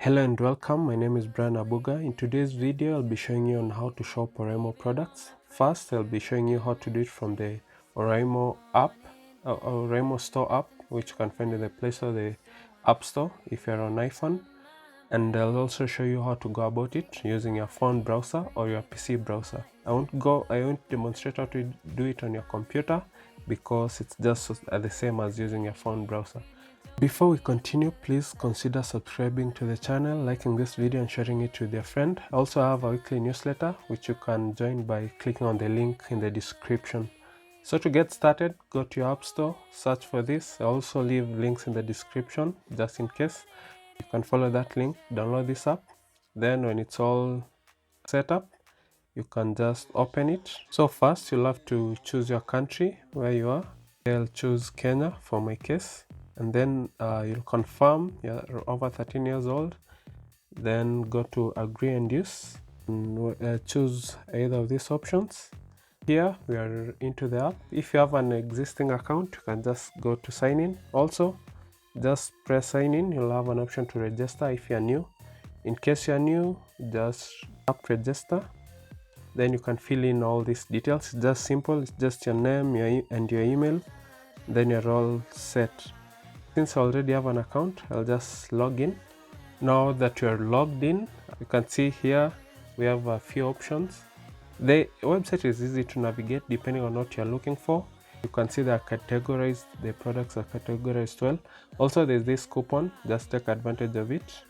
Hello and welcome, my name is Brian Abuga. In today's video, I'll be showing you on how to shop Oraimo products. First, I'll be showing you how to do it from the Oraimo app, Oraimo store app, which you can find in the Play Store, the App Store if you're on iPhone. And I'll also show you how to go about it using your phone browser or your PC browser. I won't demonstrate how to do it on your computer because it's just the same as using your phone browser. Before we continue, please consider subscribing to the channel, liking this video and sharing it with your friend. I also have a weekly newsletter which you can join by clicking on the link in the description. So to get started, go to your app store, search for this. I also leave links in the description just in case. You can follow that link, download this app. Then when it's all set up, you can just open it. So first you'll have to choose your country where you are. I'll choose Kenya for my case. And then you'll confirm you're over 13 years old, then go to agree and use and choose either of these options. Here we are into the app. If you have an existing account, you can just go to sign in. Also just press sign in. You'll have an option to register if you're new. In case you're new, just tap register, then you can fill in all these details. It's just simple. It's just your name and your email, then you're all set. Since I already have an account, I'll just log in. Now that you're logged in, you can see here we have a few options. The website is easy to navigate depending on what you're looking for. You can see they're categorized, the products are categorized well. Also there's this coupon, just take advantage of it.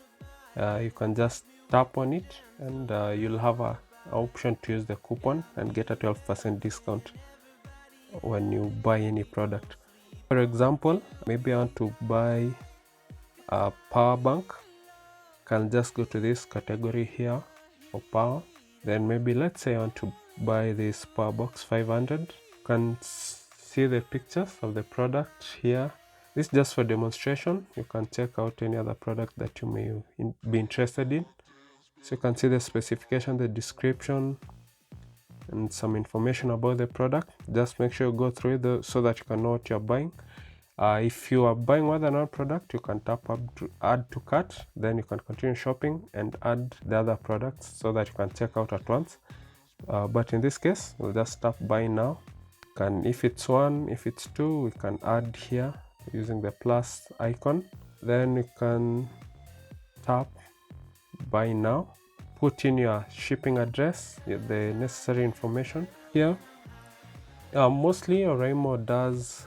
You can just tap on it and you'll have an option to use the coupon and get a 12% discount when you buy any product. For example, maybe I want to buy a power bank. Can just go to this category here for power. Then maybe let's say I want to buy this power box 500. You can see the pictures of the product here. This is just for demonstration. You can check out any other product that you may be interested in. So you can see the specification, the description, and some information about the product. Just make sure you go through it so that you can know what you're buying. If you are buying more than one product, you can tap up to add to cart, then you can continue shopping and add the other products so that you can check out at once. But in this case, we'll just tap buy now. If it's one, if it's two, we can add here using the plus icon. Then you can tap buy now, put in your shipping address, the necessary information here. Mostly Oraimo does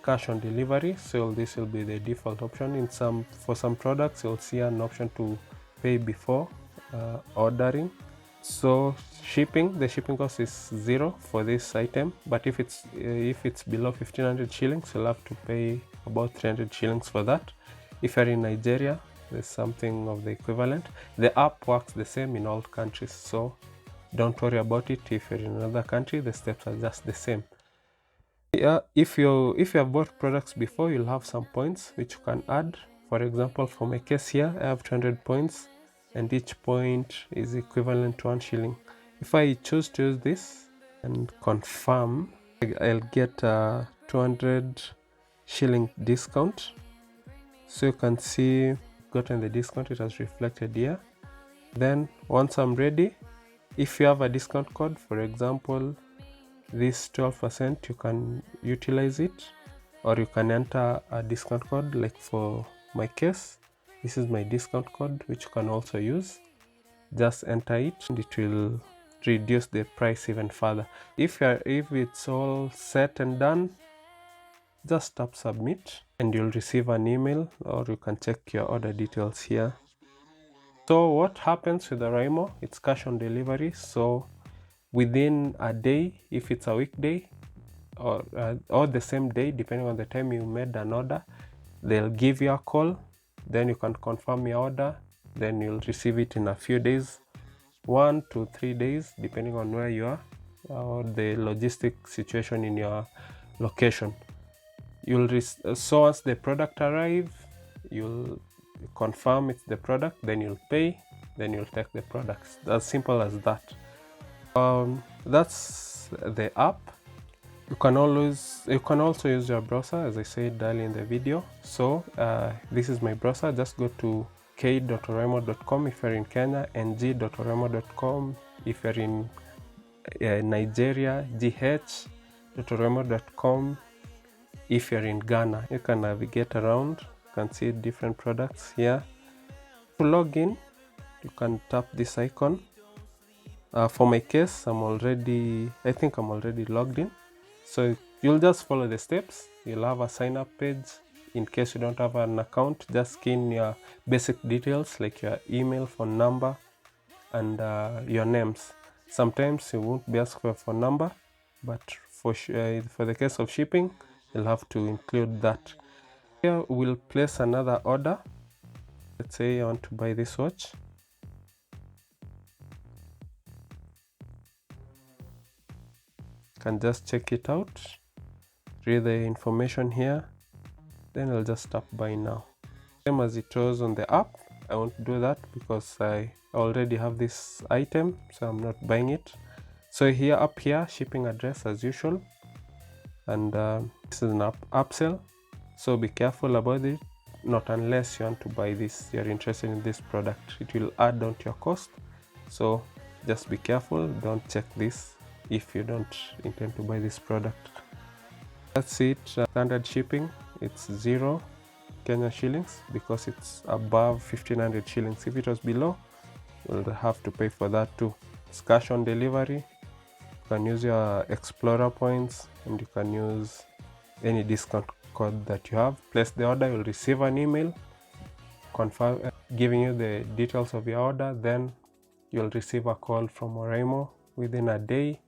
cash on delivery, so this will be the default option. For some products you'll see an option to pay before ordering. So the shipping cost is 0 for this item, but if it's below 1500 shillings, you'll have to pay about 300 shillings for that. If you're in Nigeria, there's something of the equivalent. The app works the same in all countries, so don't worry about it. If you're in another country, the steps are just the same. Yeah, if you have bought products before, you'll have some points which you can add. For example, for my case here, I have 200 points and each point is equivalent to 1 shilling. If I choose to use this and confirm, I'll get a 200 shilling discount. So you can see gotten the discount, it has reflected here. Then once I'm ready, if you have a discount code, for example this 12%, you can utilize it, or you can enter a discount code. Like for my case, this is my discount code, which you can also use. Just enter it and it will reduce the price even further. If it's all set and done, just tap submit and you'll receive an email, or you can check your order details here. So what happens with the Oraimo? It's cash on delivery, so within a day, if it's a weekday or the same day, depending on the time you made an order, they'll give you a call, then you can confirm your order, then you'll receive it in a few days, 1 to 3 days, depending on where you are or the logistic situation in your location. So once the product arrives, you'll confirm it's the product, then you'll pay, then you'll take the products. As simple as that. That's the app. You can also use your browser, as I said earlier in the video. So this is my browser. Just go to k.oraimo.com if you're in Kenya, and g.oraimo.com if you're in Nigeria, gh.oraimo.com if you're in Ghana. You can navigate around, you can see different products here. To log in, you can tap this icon. For my case, I think I'm already logged in. So you'll just follow the steps. You'll have a sign up page. In case you don't have an account, just key in your basic details like your email, phone number, and your names. Sometimes you won't be asked for a phone number, but for the case of shipping, you'll have to include that. Here we'll place another order. Let's say I want to buy this watch. Can just check it out, read the information here, then I'll just tap buy now. Same as it was on the app. I won't do that because I already have this item, so I'm not buying it. So here, up here, shipping address as usual, and this is an upsell, so be careful about it. Not unless you want to buy this, you're interested in this product, it will add on to your cost, so just be careful. Don't check this if you don't intend to buy this product. That's it. Standard shipping, it's 0 Kenya shillings because it's above 1500 shillings. If it was below, you'll have to pay for that too. It's cash on delivery. You can use your Explorer points, and you can use any discount code that you have. Place the order, you'll receive an email confirm giving you the details of your order. Then you'll receive a call from Oraimo within a day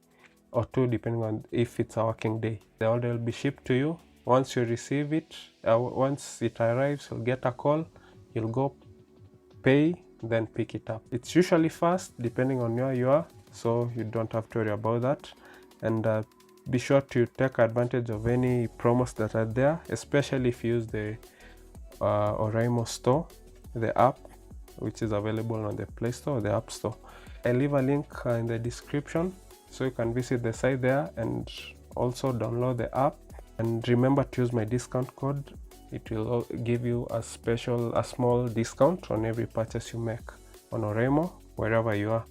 or two, depending on if it's a working day. The order will be shipped to you. Once you receive it, once it arrives, you'll get a call, you'll go pay, then pick it up. It's usually fast depending on where you are, so you don't have to worry about that. And be sure to take advantage of any promos that are there, especially if you use the Oraimo store, the app, which is available on the Play Store or the App Store. I'll leave a link in the description, so you can visit the site there and also download the app. And remember to use my discount code. It will give you a small discount on every purchase you make on Oraimo, wherever you are.